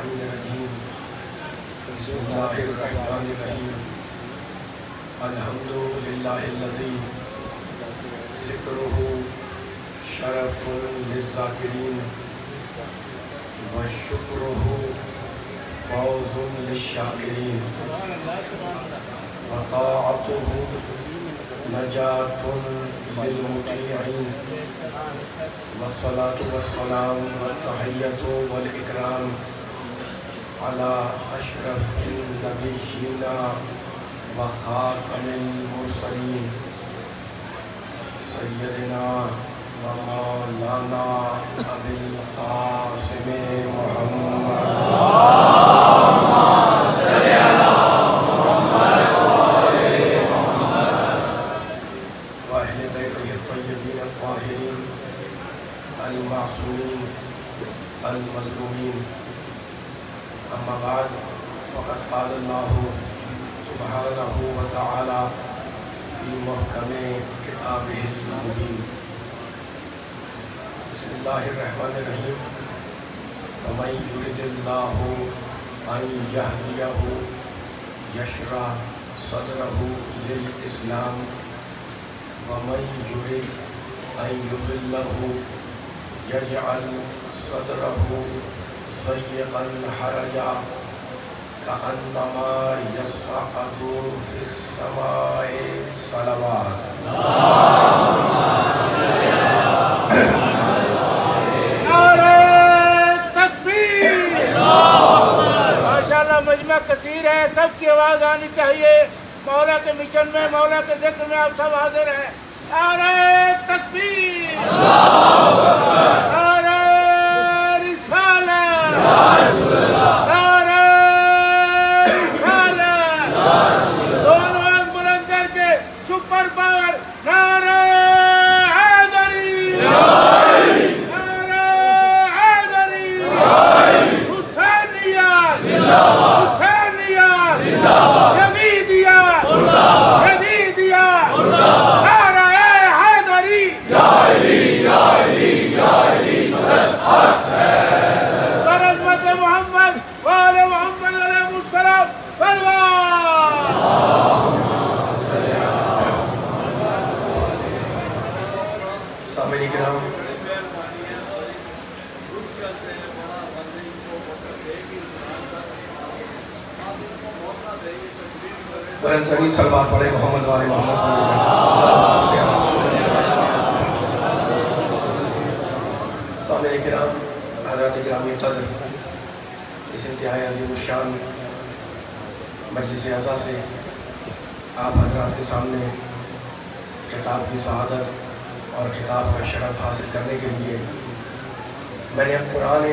اللعين الرجيم بسم الله الرحمن الرحيم الحمد لله الذي ذكره شرف للذاكرين وشكره فوز للشاكرين وطاعته نجاة للمطيعين والصلاة والسلام والتحية والإكرام على أشرف النبيين وخاتم المرسلين سيدنا ومولانا أبي القاسم محمد وأهل بيته الطيبين الطاهرين المعصومين المظلومين أما بعد فقد قال الله سبحانه وتعالى في محكم كتابه المبين بسم الله الرحمن الرحيم فمن يرد الله أن يهديه يشرح صدره للإسلام ومن يرد أن يضله يجعل صدره ضيقا حرجا كأنما يصعد في السماء صلوات ماشاءاللہ مجمع کثیر ہے، سب کی آواز آنی چاہیے۔ مولا کے مشن میں، مولا کے ذکر میں آپ سب حاضر ہیں۔ نعرہ تکبیر، نعرہ رسالت، نعرہ رسالت، دونوں آنکھ بلند کر کے سپر پاور نعرہ حیدری، نعرہ حیدری، حسینیت، حسینیت، یزیدیت، یزیدیت، نعرہ حیدری، برحمت محمد وآل محمد علیہ السلام سامعین کرام، بلند ترین صلوات پڑھیں محمد وآل محمد۔ سامعین کرام، حضرات گرامی قدر، اس انتہائی عظیم الشان مجلس اعزا سے آپ حضرات کے سامنے خطاب کی سعادت اور خطاب کا شرف حاصل کرنے کے لیے میں نے قرآن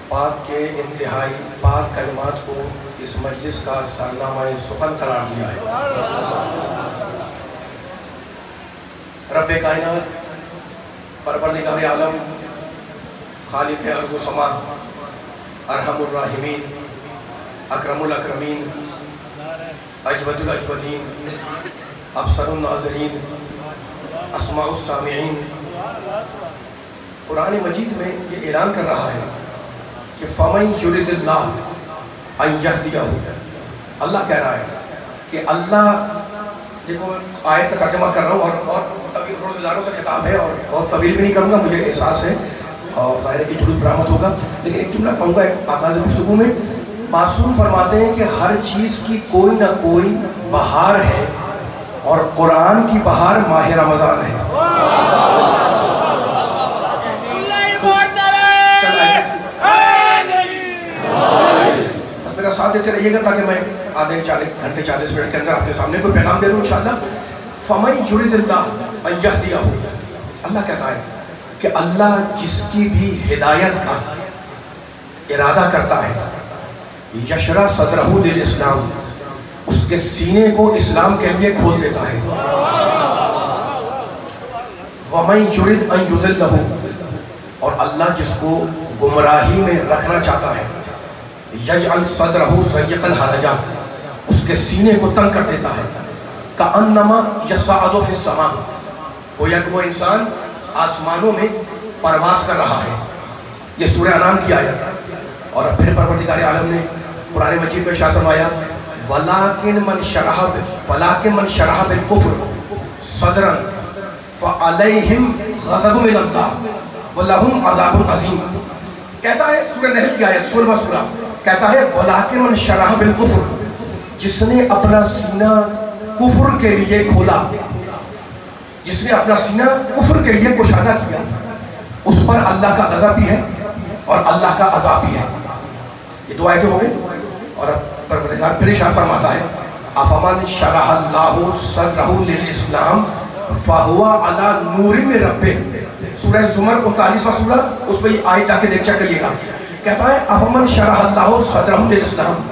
پاک کے انتہائی پاک کلمات کو اس مجلس کا سرنامہ سخن قرار دیا ہے۔ رب کائنات، پروردگار عالم، خالق ارض و سما، ارحم الراحمین، اکرم الاکرمین، اجود الاجودین، ابصر الناظرین، اسماع السامعین، قرآن مجید میں یہ اعلان کر رہا ہے کہ فَمَن يُرِدِ اللَّهُ أَن يَهْدِيَهُ، اللہ کہہ رہا ہے کہ اللہ، دیکھو آیت کا ترجمہ کر رہا ہوں اور طویل روزداروں سے خطاب ہے اور بہت طویل بھی نہیں کروں گا، مجھے احساس ہے اور ظاہر ہے کہ جلوس برآمد ہوگا، لیکن ایک جملہ کہوں گا آغاز گفتگو میں۔ معصوم فرماتے ہیں کہ ہر چیز کی کوئی نہ کوئی بہار ہے اور قرآن کی بہار ماہ رمضان ہے۔ میرا ساتھ دیتے رہیے گا تاکہ میں آدھے 40 گھنٹے 40 منٹ کے اندر آپ کے سامنے کوئی پیغام دے دوں انشاءاللہ۔ فَمَن يُرِدِ اللَّهُ أَن يَهْدِيَهُ، اللہ کہتا ہے کہ اللہ جس کی بھی ہدایت کا ارادہ کرتا ہے، یشرح صدرہ للاسلام، اس کے سینے کو اسلام کے لیے کھول دیتا ہے۔ وَمَن يُرِدْ أَن يُضِلَّهُ، اور اللہ جس کو گمراہی میں رکھنا چاہتا ہے، یجعل صدرہ ضیقا حرجا، اس کے سینے کو تنگ کر دیتا ہے۔ کأنما یصعد فی السماء، گویا کہ وہ انسان آسمانوں میں پرواز کر رہا ہے۔ یہ سورہ انعام کی آیت ہے۔ اور پھر پروردگار عالم نے قرآن مجید میں ارشاد فرمایا وَلَٰكِن مَنْ شَرَحَ بِالْكُفْرِ صَدْرًا فَعَلَيْهِمْ غَضَبٌ مِّنَ اللَّهِ وَلَهُمْ عَذَابٌ عَظِيمٌ. کہتا ہے سورہ نحل کی آیت 16واں سورہ کہتا ہے وَلَٰكِن مَنْ شَرَحَ بِالْكُفْرِ، جس نے اپنا سینہ کفر کے لیے کھولا، جس نے اپنا سینہ کفر کے لیے کشادہ کیا، اس پر اللہ کا غضب بھی ہے اور اللہ کا عذاب بھی ہے. یہ دو آیتیں ہو گئی. اور اب پروردگار پھر ارشاد فرماتا ہے افمن شرح اللہ صدرہ للاسلام فہو علی نور من ربہ. سورہ زمر 39واں سورہ، اس پہ یہ آیت جا کے دیکھ چیک کریے گا. کہتا ہے افمن شرح اللہ صدرہ للاسلام،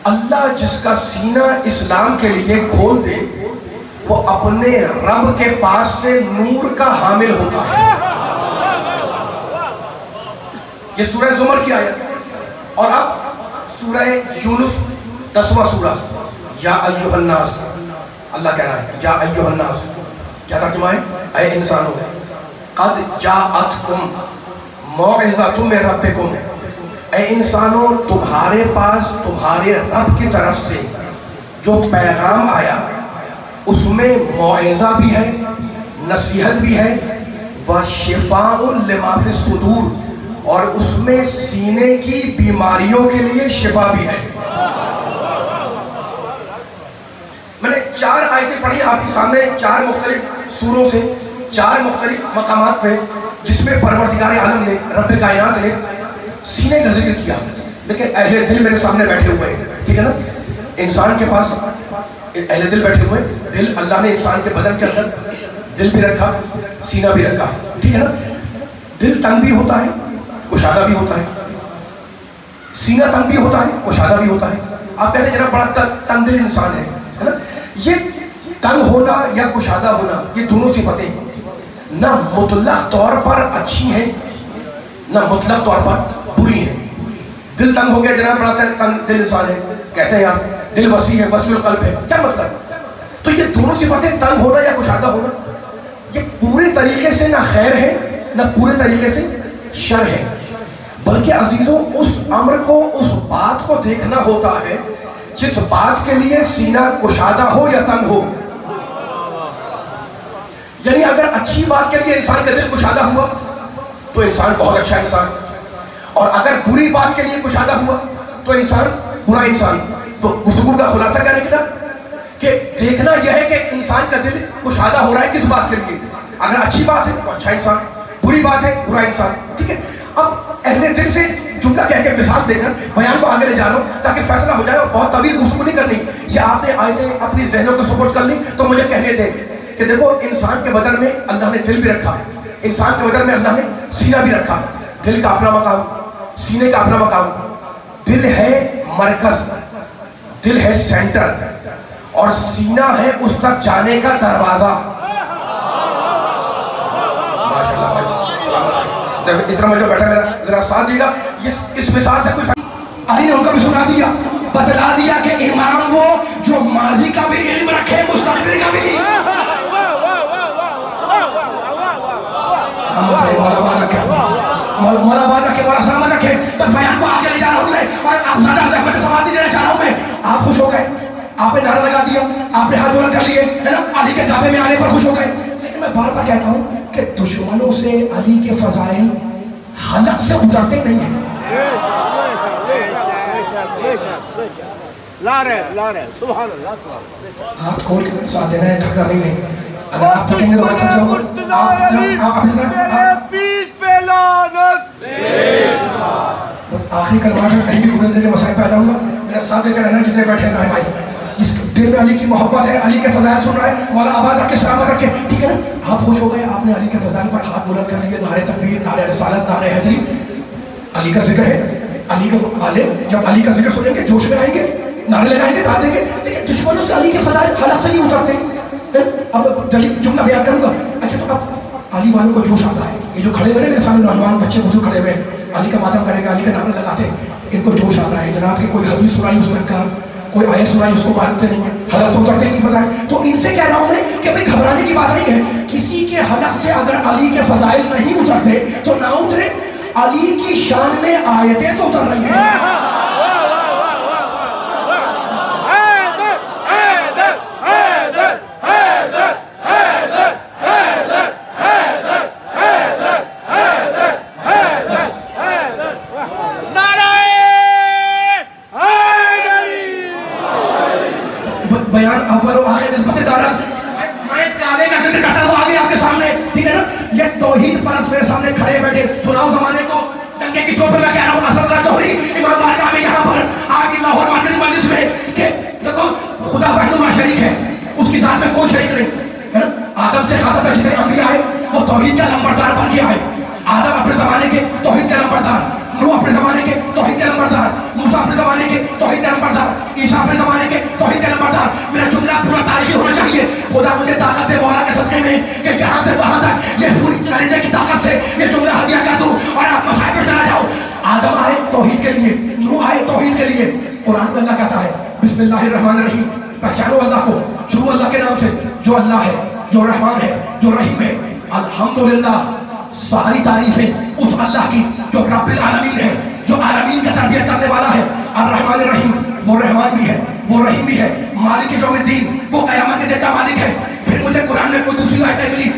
اللہ جس کا سینہ اسلام کے لیے کھول دے وہ اپنے رب کے پاس سے نور کا حامل ہوتا ہے. یہ سورہ زمر کی آیت. اور اب سورہ یونس 10واں سورہ یا ایھا الناس، اللہ کہہ رہا ہے یا ایھا الناس، کیا ترجمہ ہے؟ اے انسانوں قد جاءتکم موعظۃ من ربکم، اے انسانوں تمہارے پاس تمہارے رب کی طرف سے جو پیغام آیا اس میں موعظہ بھی ہے، نصیحت بھی ہے، وشفاء لما فی الصدور، اور اس میں سینے کی بیماریوں کے لیے شفا بھی ہے. میں نے 4 آیتیں پڑھی آپ کے سامنے 4 مختلف سوروں سے 4 مختلف مقامات پہ، جس میں پروردگار عالم نے رب کائنات نے سینے کا ذکر کیا. لیکن اہل دل میرے سامنے بیٹھے ہوئے ہیں، ٹھیک ہے نا. انسان کے پاس اہل دل بیٹھے ہوئے ہیں. دل اللہ نے انسان کے بدن کے اندر دل بھی رکھا، سینہ بھی رکھا، ٹھیک ہے نا. دل تنگ بھی ہوتا ہے، کشادہ بھی ہوتا ہے. سینہ تنگ بھی ہوتا ہے، کشادہ بھی ہوتا ہے. آپ کہتے ہیں جناب بڑا تنگ دل انسان ہے نا. یہ تنگ ہونا یا کشادہ ہونا یہ دونوں صفتیں نہ مطلق طور پر اچھی ہیں نہ مطلق طور پر بری ہیں. دل تنگ ہو گیا جناب بڑا تنگ دل انسان ہے، کہتے ہیں آپ دل وسیع ہے، وسیع القلب ہے، کیا مطلب؟ تو یہ دونوں صفتیں تنگ ہونا یا کشادہ ہونا یہ پورے طریقے سے نہ خیر ہے نہ پورے طریقے سے شر ہے. بلکہ عزیزوں اس امر کو، اس بات کو دیکھنا ہوتا ہے جس بات کے لیے سینہ کشادہ ہو یا تنگ ہو. یعنی اگر اچھی بات کے لیے انسان کا دل کشادہ ہوا تو انسان بہت اچھا انسان، اور اگر بری بات کے لیے کشادہ ہوا تو انسان برا انسان. تو گفتگو کا خلاصہ کرنے کی نا کہ دیکھنا یہ ہے کہ انسان کا دل کشادہ ہو رہا ہے کس بات کے لیے. اگر اچھی بات ہے تو اچھا انسان، بری بات ہے برا انسان، ٹھیک ہے. اب اہل دل سے جملہ کہہ کے مثال دے کر بیان کو آگے لے جا رہا ہوں تاکہ فیصلہ ہو جائے، اور بہت طویل گفتگو نہیں کرنی. یہ آپ نے آیتیں اپنی ذہنوں کو سپورٹ کر لی تو مجھے کہنے دیں کہ دیکھو انسان کے بدن میں اللہ نے دل بھی رکھا، انسان کے بدن میں اللہ نے سینہ بھی رکھا. دل کا اپنا مقام، سینے کا اپنا مقام. دل ہے مرکز، دل ہے سینٹر، اور سینہ ہے اس تک جانے کا دروازہ. اتنا مجھے بیٹھا ذرا ساتھ دیگا. اس مثال سے کچھ علی نے ان کا بھی سنا دیا، بتلا دیا کہ امام وہ جو ماضی کا بھی علم رکھے مستقبل کا بھی. مولا بات رکھے، مولا سلامت رکھے. بس بیان کو آگے لے جا رہا ہوں میں، اور آپ زیادہ زحمت سماعتی دینا چاہ رہا ہوں میں. آپ خوش ہو گئے، آپ نے نعرہ لگا دیا، آپ نے ہاتھ بلند کر لیے، ہے نا، علی کے کعبے میں آنے پر خوش ہو گئے. لیکن میں بار بار کہتا ہوں کہ دشمنوں سے علی کے فضائل حلق سے اترتے نہیں ہیں. ہاتھ کھول کے ساتھ دینا ہے، تھکنا نہیں ہے. اگر آپ تھکیں گے تو میں تھک جاؤں گا. آخری کلمات میں کہیں بھی گھوڑے دل کے مسائل پیدا ہوں گا. میرا ساتھ دے کر رہنا جتنے بیٹھے ہیں بھائی، جس دل میں علی کی محبت ہے، علی کے فضائل سن رہا ہے، مولا آباد رکھ کے سلامت رکھ کے، ٹھیک ہے نا. آپ خوش ہو گئے، آپ نے علی کے فضائل پر ہاتھ بلند کر لیے. نعرہ تکبیر، نعرہ رسالت، نعرہ حیدری. علی کا ذکر ہے، علی کے آلے جب علی کا ذکر سنیں گے جوش میں آئیں گے، نعرے لگائیں گے، داد دیں گے. لیکن دشمنوں سے علی کے فضائل حلق سے نہیں اترتے. اب دلیل جملہ بیان کروں گا. اچھا تو اب علی والوں کو جوش آتا ہے. یہ جو کھڑے ہوئے میرے سامنے نوجوان بچے بزرگ کھڑے ہوئے علی کا ماتم کرنے کا، علی کا نعرہ لگاتے ہیں، ان کو جوش آتا ہے. جناب کی کوئی حدیث سنائی اس میں کا، کوئی آیت سنائی اس کو مانتے نہیں ہیں، حلق سے اترتے نہیں فضائل. تو ان سے کہہ رہا ہوں میں کہ بھئی گھبرانے کی بات نہیں ہے. کسی کے حلق سے اگر علی کے فضائل نہیں اترتے تو نہ اترے، علی کی شان میں آیتیں تو اتر رہی ہیں. بیان اول و آخر نسبت دارا. میں کعبے کا ذکر کرتا ہوں آگے آپ کے سامنے, ٹھیک ہے نا. یہ توحید پرست میرے سامنے کھڑے بیٹھے, سناؤ زمانے کو ڈنگے کی چوٹ پہ. میں کہہ رہا ہوں اسد اللہ جوہری امام بارگاہ میں یہاں پر آگے لاہور مرکزی مجلس میں کہ دیکھو خدا وحدہ لا شریک ہے, اس کی ذات میں کوئی شریک نہیں ہے نا. آدم سے خاتم تک جتنے انبیاء آئے وہ توحید کا نمبردار بن کے آئے. آدم اپنے زمانے کے توحید کا نمبردار, نوح اپنے زمانے کے توحید کا نمبردار, موسیٰ اپنے زمانے کے توحید کا نمبردار, عیسیٰ اپنے زمانے کے توحید کا نمبردار. میرا جملہ پورا تاریخی ہونا چاہیے. خدا مجھے طاقت دے مولا کے صدقے میں کہ یہاں سے وہاں تک یہ پوری کلیجے کی طاقت سے یہ جملہ ہدیہ کر دوں اور آپ مسائل پہ چلا جاؤ. آدم آئے توحید کے لیے, نوح آئے توحید کے لیے. قرآن میں اللہ کہتا ہے بسم اللہ الرحمن الرحیم, پہچانو اللہ کو, شروع اللہ کے نام سے جو اللہ ہے, جو رحمان ہے, جو رحیم ہے. الحمدللہ, ساری تعریفیں اس اللہ کی جو رب العالمین ہے, جو عالمین کا تربیت کرنے والا ہے. الرحمن الرحیم, وہ رحمان بھی ہے, وہ رحیم بھی ہے. مالک یوم الدین, وہ قیامت کے دن کا مالک ہے. پھر مجھے قرآن میں کوئی دوسری آیت ملی,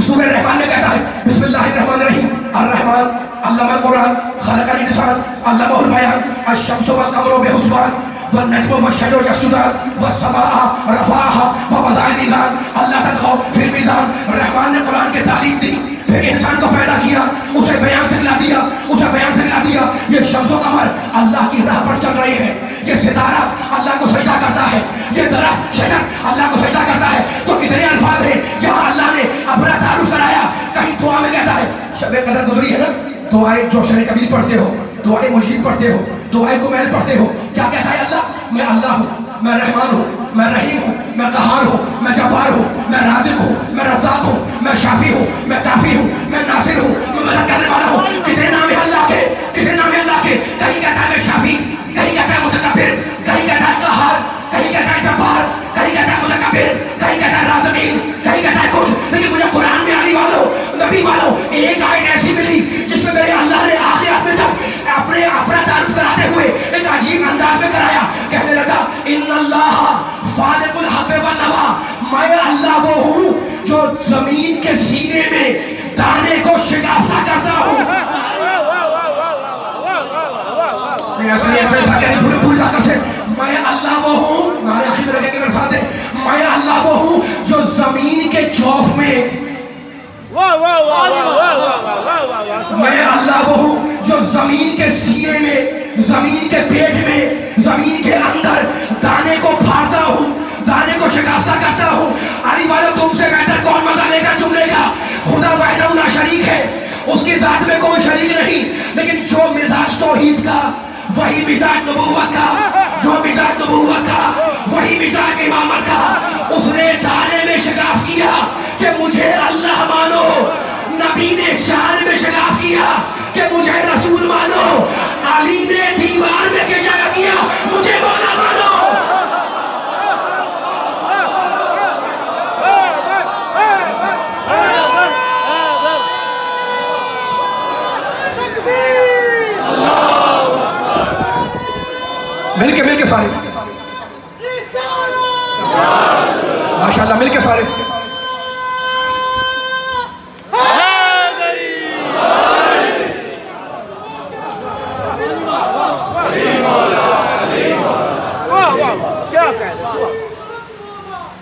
سورہ رحمان میں کہتا ہے بسم اللہ الرحمن الرحیم. الرحمن علم القرآن خلق الانسان علمہ البیان الشمس والقمر بحسبان والنجم والشجر يسجدان والسماء رفعها ووضع الميزان الا تطغوا في الميزان. رحمان نے قرآن کی تعلیم دی, پھر انسان کو پیدا کیا, اسے بیان سکھلا دیا, اسے بیان سکھلا دیا. یہ شمس و قمر اللہ کی راہ پر چل رہے ہیں, یہ ستارہ اللہ کو سجدہ کرتا ہے, یہ درخت شجر اللہ کو سجدہ کرتا ہے. تو کتنے الفاظ ہیں جہاں اللہ نے اپنا تعارف کرایا. کہیں دعا میں کہتا ہے, شب قدر گزری ہے نا, دعائیں جوشن کبیر پڑھتے ہو, دعائیں مجید پڑھتے ہو, دعائیں کمیل پڑھتے ہو. کیا کہتا ہے اللہ؟ میں اللہ ہوں, میں رحمان ہوں, میں رحیم ہوں, میں قہار ہوں, میں جبار ہوں, میں رازق ہوں, میں رزاق ہوں, میں شافی ہوں, میں کافی ہوں, میں ناصر ہوں, میں مدد کرنے والا ہوں. کتنے نام ہیں اللہ کے, کتنے نام ہیں اللہ کے. کہیں کہتا ہے میں شافی, کہیں کہتا ہے متکبر, کہیں کہتا ہے قہار, کہیں کہتا ہے جبار, کہیں کہتا ہے متکبر, کہیں کہتا ہے رازقین, کہیں کہتا ہے کچھ. لیکن مجھے قرآن میں علی والوں, نبی والوں, ایک آیت ایسی ملی جس میں میرے اللہ نے آخری آدمی تک اپنا تعارف کراتے ہوئے ایک عجیب انداز میں کرایا. کہنے لگا ان اللہ فالق الحب والنوا, میں اللہ وہ ہوں جو زمین کے سینے میں دانے کو شکافتہ کرتا ہوں. میں اللہ وہ ہوں, نعرے آخر میں لگیں گے میرے ساتھ, میں اللہ وہ ہوں جو زمین کے چوف میں, میں اللہ وہ ہوں جو زمین کے سینے میں, زمین کے پیٹ میں, زمین کے اندر دانے کو پھاڑتا ہوں, دانے کو شکافتہ کرتا ہوں. علی والو تم سے بہتر کون مزہ لے گا جملے کا؟ خدا وحدہ لا شریک ہے, اس کی ذات میں کوئی شریک نہیں. لیکن جو مزاج توحید کا وہی مزاج نبوت کا, جو مزاج نبوت کا وہی مزاج امامت کا, اس نے دانے میں شکاف کیا کہ مجھے اللہ مانو. نبی نے شان میں شکاف کیا کہ مجھے رسول مانو. علی نے دیوار میں اشارہ کیا مجھے مولا مانو. مل کے سارے ماشاءاللہ, مل کے سارے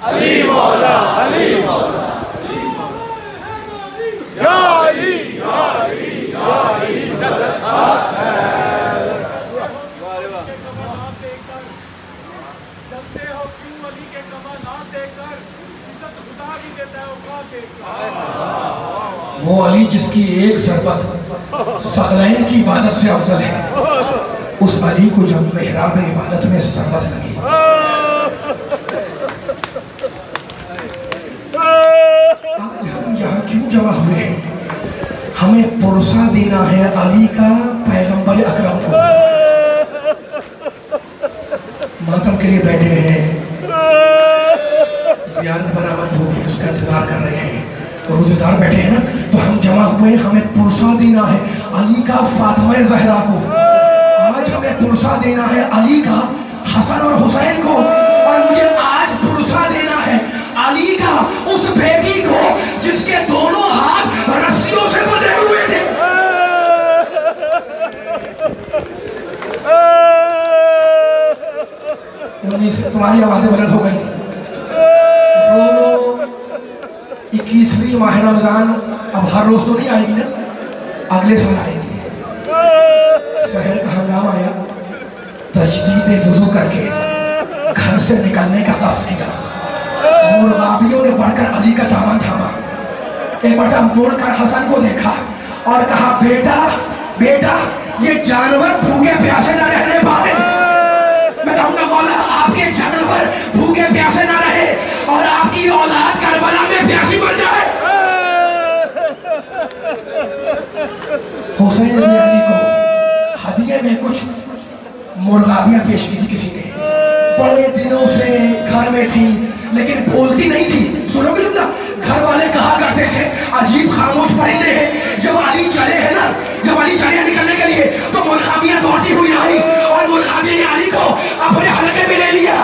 علی مولا, علی مولا, یا علی, یا علی, یا علی, جلتے ہو کیوں علی کے کمالات دیکھ کر, عزت خدا بھی دیتا ہے اوقات دیکھ کر. وہ علی جس کی ایک ضربت ثقلین کی عبادت سے افضل ہے, اس علی کو جب محراب عبادت میں ضربت لگی. آج ہم یہاں کیوں جمع ہوئے ہیں؟ ہمیں پرسہ دینا ہے علی کا پیغمبر اکرم کو. ماتم کے لیے بیٹھے ہیں, زیارت برآمد ہو گئی, اس کا انتظار کر رہے ہیں, روزے دار بیٹھے ہیں نا, تو ہم جمع ہوئے, ہمیں پرسہ دینا ہے علی کا فاطمہ زہرا کو، آج ہمیں پرسہ دینا ہے علی کا حسن اور حسین کو، اور مجھے آج پرسہ دینا ہے علی کا اس بیٹی کو جس کے دونوں ہاتھ رسیوں سے بندھے ہوئے تھے۔ تمہاری آوازیں بلند ہو گئی۔ 21ویں ماہ رمضان اب ہر روز تو نہیں آئے گی نا، اگلے سال آئے گی۔ سحر کا ہنگام آیا، تجدید وضو کر کے گھر سے نکلنے کا قصد کیا، مرغابیوں نے بڑھ کر علی کا دامن تھاما، ایک مرتبہ مڑ کر حسن کو دیکھا اور کہا بیٹا بیٹا یہ جانور بھوکے پیاسے نہ رہنے پائے، میں کہوں گا مولا آپ کے جانور بھوکے پیاسے نہ رہے اور آپ کی اولاد کربلا میں پیاسی مر جائے۔ حسین بن علی کو ہدیے میں کچھ مرغابیاں پیش کی تھی کسی نے، بڑے دنوں سے گھر میں تھی لیکن بولتی نہیں تھی۔ سنو گے جملہ، گھر والے کہا کرتے تھے عجیب خاموش پرندے ہیں، جب علی چلے ہیں نا، جب علی چلے نکلنے کے لیے تو مرغابیاں دوڑتی ہوئی آئی اور مرغابیاں نے علی کو اپنے حلقے میں لے لیا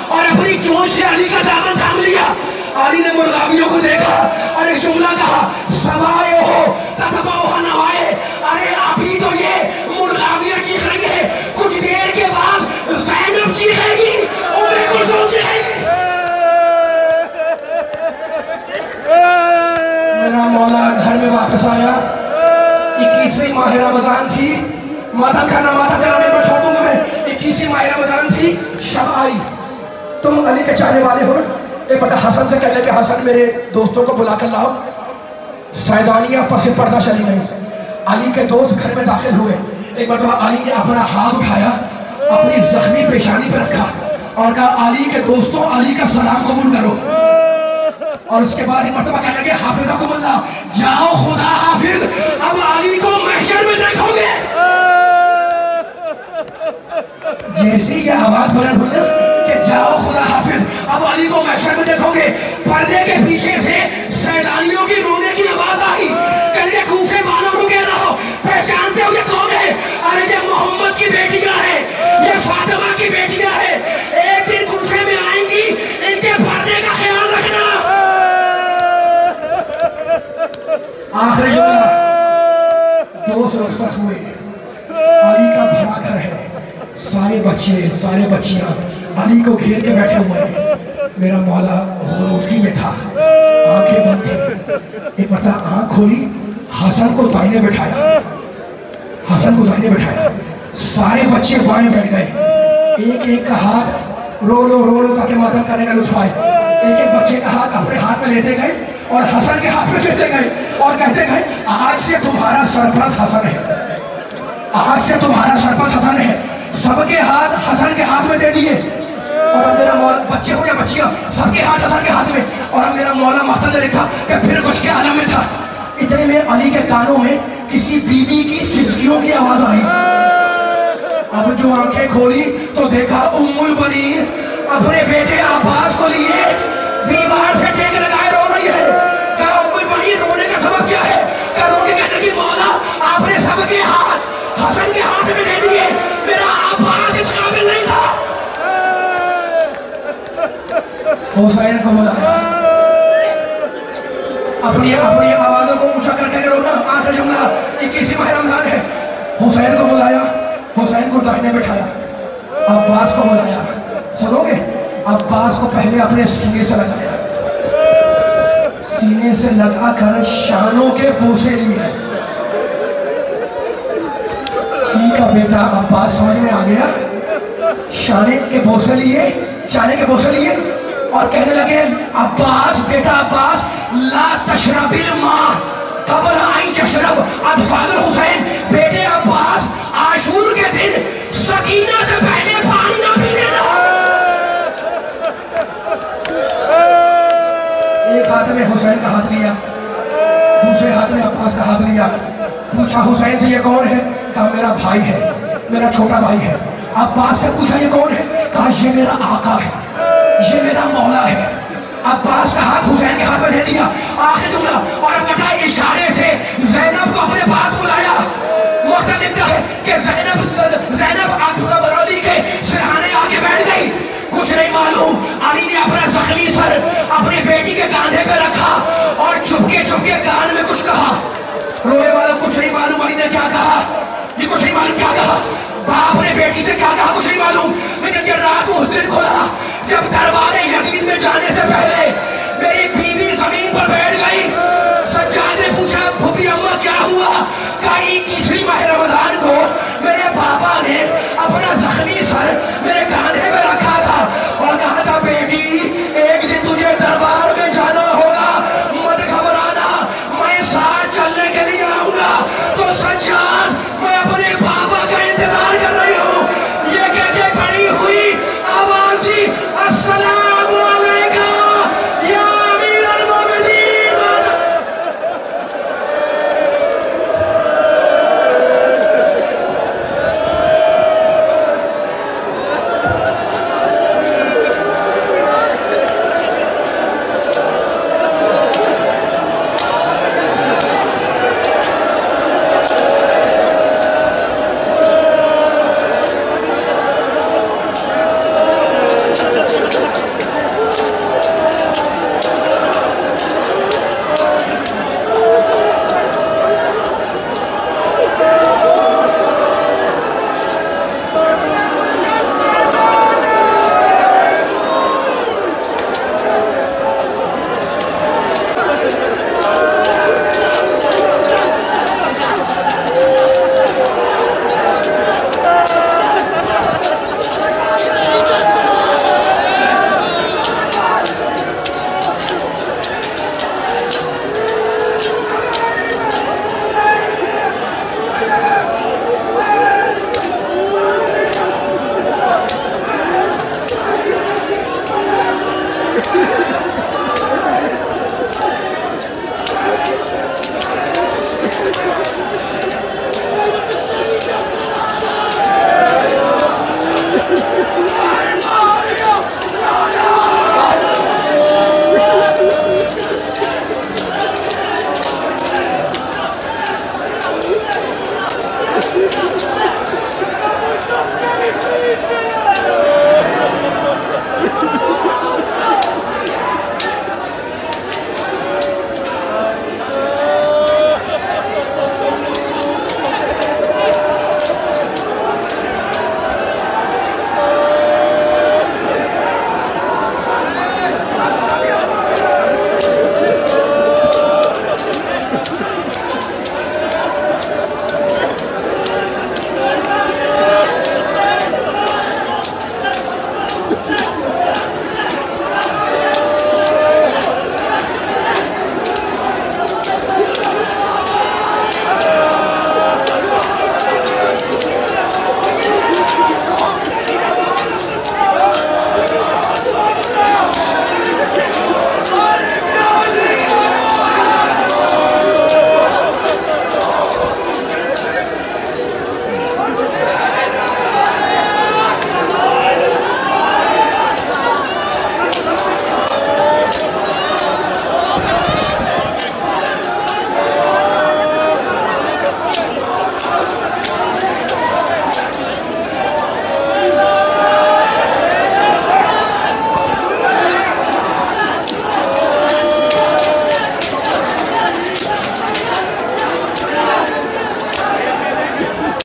اور اپنی چونچ سے علی کا دامن تھام لیا۔ علی نے مرغابیوں کو دیکھا اور ایک جملہ کہا سوائے ہو تتبعوہ نوائے، ارے ابھی تو یہ مرغابیاں چیخ رہی ہے، کچھ دیر کے بعد زینب چیخے گی، ام کلثوم چیخے گی۔ میرا مولا گھر میں واپس آیا، 21ویں ماہ رمضان تھی، ماتم کرنا میں چھوڑ دوں گا میں، 21ویں ماہ رمضان تھی، شب آئی۔ تم علی کے چاہنے والے ہو نا، ایک بڑا حسن سے کہنے کہ حسن میرے دوستوں کو بلا کر لاؤ۔ سیدانیہ پس پردہ چلی گئی، علی کے دوست گھر میں داخل ہوئے، ایک مرتبہ علی نے اپنا ہاتھ اٹھایا، اپنی زخمی پیشانی پر رکھا اور کہا علی کے دوستوں علی کا سلام قبول کرو، اور اس کے بعد ایک مرتبہ کہنے لگے حافظکم اللہ، جاؤ خدا حافظ، اب علی کو محشر میں دیکھو گے۔ جیسے یہ آواز بلند ہوئی نا کہ جاؤ خدا حافظ، اب علی کو محشر میں دیکھو گے، پردے کے پیچھے سے سیدانیوں کی رونے کی آواز آئی، کہنے لگے کوفے والوں رکے رہو، پہچانتے ہو یہ کون ہے؟ ارے یہ محمد کی بیٹیاں ہیں، یہ فاطمہ کی بیٹیاں ہیں، ایک دن کوفے میں آئیں گی، ان کے پردے کا خیال رکھنا۔ آخری جملہ، دوست رخصت ہوئے، علی کا بھرا گھر ہے، سارے بچے سارے بچیاں علی کو گھیر کے بیٹھے ہوئے ہیں۔ میرا مولا غنودگی میں تھا، آنکھیں بند تھی، ایک مرتبہ آنکھ کھولی، حسن کو دائیں بٹھایا، حسن کو دائیں بٹھایا، سارے بچے بائیں بیٹھ گئے، ایک ایک کا ہاتھ رو رو تاکہ ماتم کرنے کا لطف آئے، ایک ایک بچے کا ہاتھ اپنے ہاتھ میں لیتے گئے اور حسن کے ہاتھ میں دیتے گئے اور کہتے گئے آج سے تمہارا سرپرست حسن ہے، آج سے تمہارا سرپرست حسن ہے۔ سب کے ہاتھ حسن کے ہاتھ میں دے دیے، اور اب میرا مولا، بچے ہو یا بچیاں، سب کے ہاتھ حسن کے ہاتھ میں، اور اب میرا مولا محتم نے لکھا کہ پھر کچھ کے عالم میں تھا۔ اتنے میں علی کے کانوں میں کسی بیوی کی سسکیوں کی آواز آئی، اب جو آنکھیں کھولی تو دیکھا ام البنین اپنے بیٹے عباس کو لیے دیوار سے ٹیک لگائے رو رہی ہے۔ کہا ام البنین رونے کا سبب کیا ہے؟ کہا رو کے کہنے کی مولا آپ نے سب کے ہاتھ حسن کے ہاتھ میں دے دیے، میرا عباس اس قابل نہیں تھا۔ حسین کو بلایا، اپنی آوازوں کو اونچا کر کے کرو نا، آخری جملہ 21 ماہ رمضان ہے۔ حسین کو بلایا، حسین کو دائیں بٹھایا، عباس کو بلایا، سنو گے؟ عباس کو پہلے اپنے سینے سے لگایا، سینے سے لگا کر شانوں کے بوسے لیے۔ کا بیٹا عباس سمجھ میں آ گیا، شانے کے بوسے لیے اور کہنے لگے عباس بیٹا عباس لا تشرب الماء قبل ان یشرب اطفال الحسین، بیٹے عباس عاشور کے دن سکینہ سے پہلے پانی نہ پی لینا۔ ایک ہاتھ میں حسین کا ہاتھ لیا، دوسرے ہاتھ میں عباس کا ہاتھ لیا، پوچھا حسین سے یہ کون ہے؟ کہا میرا بھائی ہے، میرا چھوٹا بھائی ہے۔ عباس سے پوچھا یہ کون ہے؟ کہا یہ میرا آقا ہے، یہ میرا مولا ہے۔ عباس کا ہاتھ حسین کے ہاتھ میں دے دیا، آخر جملہ، اور اپنا اشارے سے زینب کو اپنے پاس بلایا پتہ لگتا ہے کہ زینب ابو علی کے سرہانے آ کے بیٹھ گئی. کچھ نہیں معلوم. علی نے اپنا زخمی سر اپنی بیٹی کے کاندھے پہ رکھا اور چپکے کان میں کچھ کہا. رونے والا کچھ نہیں معلوم علی نے کیا کہا. یہ کچھ نہیں معلوم کیا کہا. باپ نے بیٹی سے کیا کہا کچھ نہیں معلوم. لیکن یہ رات اس دن کھلا جب دربار یزید میں جانے سے پہلے میری بیوی زمین پر بیٹھ گئی. سجاد نے پوچھا پھوپھی اماں کیا ہوا؟ کہا 21ویں ماہ رمضان کو میرے بابا نے اپنا زخمی سر